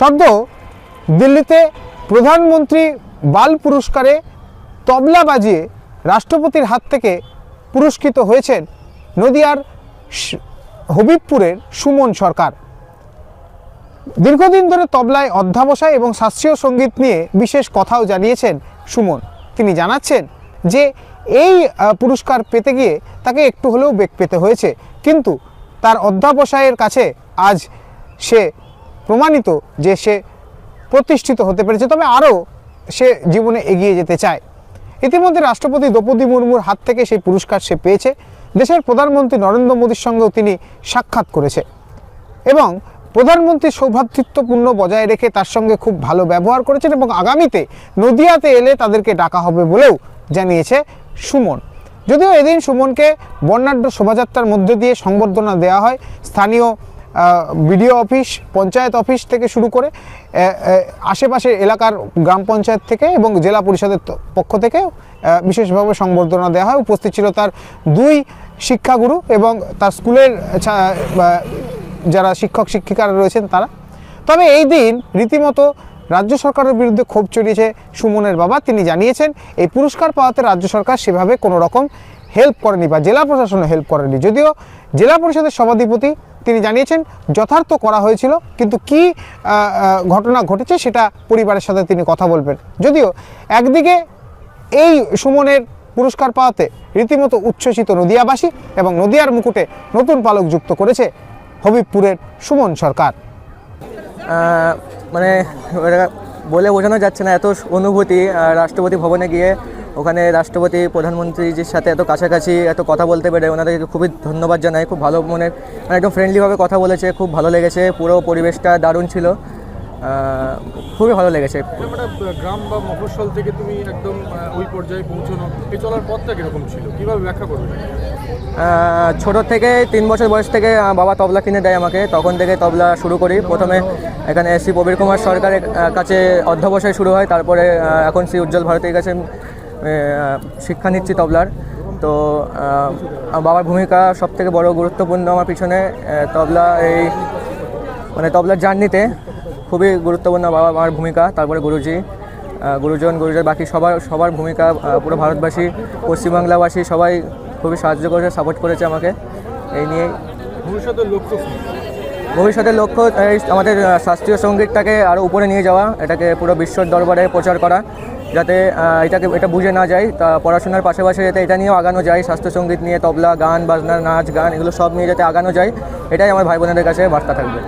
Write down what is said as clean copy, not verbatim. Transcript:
সদ্য দিল্লিতে প্রধানমন্ত্রী বাল পুরস্কারে তবলা বাজিয়ে রাষ্ট্রপতির হাত থেকে পুরস্কৃত হয়েছেন নদিয়ার হবিবপুরের সুমন সরকার। দীর্ঘদিন ধরে তবলায় অধ্যবসায় এবং শাস্ত্রীয় সঙ্গীত নিয়ে বিশেষ কথাও জানিয়েছেন সুমন। তিনি জানাচ্ছেন যে এই পুরস্কার পেতে গিয়ে তাকে একটু হলেও বেগ পেতে হয়েছে, কিন্তু তার অধ্যবসায়ের কাছে আজ সে প্রমাণিত যে সে প্রতিষ্ঠিত হতে পেরেছে, তবে আরও সে জীবনে এগিয়ে যেতে চায়। ইতিমধ্যে রাষ্ট্রপতি দ্রৌপদী মুর্মুর হাত থেকে সেই পুরস্কার সে পেয়েছে। দেশের প্রধানমন্ত্রী নরেন্দ্র মোদীর সঙ্গেও তিনি সাক্ষাৎ করেছে এবং প্রধানমন্ত্রী সৌভ্রাতৃত্বপূর্ণ বজায় রেখে তার সঙ্গে খুব ভালো ব্যবহার করেছেন এবং আগামীতে নদিয়াতে এলে তাদেরকে ডাকা হবে বলেও জানিয়েছে সুমন। যদিও এদিন সুমনকে বর্ণাঢ্য শোভাযাত্রার মধ্যে দিয়ে সংবর্ধনা দেওয়া হয়। স্থানীয় বিডিও অফিস, পঞ্চায়েত অফিস থেকে শুরু করে আশেপাশের এলাকার গ্রাম পঞ্চায়েত থেকে এবং জেলা পরিষদের পক্ষ থেকে বিশেষভাবে সংবর্ধনা দেওয়া হয়। উপস্থিত ছিল তার দুই শিক্ষাগুরু এবং তার স্কুলের যারা শিক্ষক শিক্ষিকারা রয়েছেন তারা। তবে এই দিন রীতিমতো রাজ্য সরকারের বিরুদ্ধে ক্ষোভ চড়িয়েছে সুমনের বাবা। তিনি জানিয়েছেন এই পুরস্কার পাওয়াতে রাজ্য সরকার সেভাবে কোনো রকম হেল্প করেনি বা জেলা প্রশাসনও হেল্প করেনি। যদিও জেলা পরিষদের সভাধিপতি তিনি জানিয়েছেন যথার্থ করা হয়েছিল, কিন্তু কি ঘটনা ঘটেছে সেটা পরিবারের সাথে তিনি কথা বলবেন। যদিও একদিকে এই সুমনের পুরস্কার পাওয়াতে রীতিমতো উচ্ছ্বসিত নদিয়াবাসী এবং নদিয়ার মুকুটে নতুন পালক যুক্ত করেছে হবিবপুরের সুমন সরকার। মানে বলে বোঝানো যাচ্ছে না এত অনুভূতি। রাষ্ট্রপতি ভবনে গিয়ে ওখানে রাষ্ট্রপতি প্রধানমন্ত্রীজির সাথে এত কাছাকাছি এত কথা বলতে পেরে ওনাদেরকে খুবই ধন্যবাদ জানাই। খুব ভালো মনে একদম ফ্রেন্ডলিভাবে কথা বলেছে, খুব ভালো লেগেছে। পুরো পরিবেশটা দারুণ ছিল, খুবই ভালো লেগেছে। গ্রাম বা মফস্বল থেকে তুমি একদম ওই পর্যায়ে পৌঁছানো, এই চলার পথটা কীরকম ছিল, কীভাবে ব্যাখ্যা করবে? ছোটো থেকে 3 বছর বয়স থেকে বাবা তবলা কিনে দেয় আমাকে, তখন থেকে তবলা শুরু করি। প্রথমে এখানে শ্রী প্রবীর কুমার সরকারের কাছে অধ্যবসায় শুরু হয়, তারপরে এখন শ্রী উজ্জ্বল ভারতীর কাছে শিক্ষা নিচ্ছি তবলার। তো বাবার ভূমিকা সবথেকে বড় গুরুত্বপূর্ণ আমার পিছনে। তবলা এই মানে তবলার জার্নিতে খুবই গুরুত্বপূর্ণ বাবা মার ভূমিকা, তারপরে গুরুজন বাকি সবার ভূমিকা। পুরো ভারতবাসী, পশ্চিমবাংলাবাসী সবাই খুবই সাহায্য করেছে, সাপোর্ট করেছে আমাকে। এই নিয়ে ভবিষ্যতের লক্ষ্য আমাদের শাস্ত্রীয় সঙ্গীতটাকে আরও উপরে নিয়ে যাওয়া, এটাকে পুরো বিশ্বের দরবারে প্রচার করা, যাতে এটা বুঝে না যায়। তা পড়াশোনার পাশাপাশি যাতে এটা নিয়েও আগানো যায়, শাস্ত্রীয় সঙ্গীত নিয়ে তবলা, গান বাজনা, নাচ গান এগুলো সব নিয়ে যাতে আগানো যায়, এটাই আমার ভাই বোনেদের কাছে বার্তা থাকবে।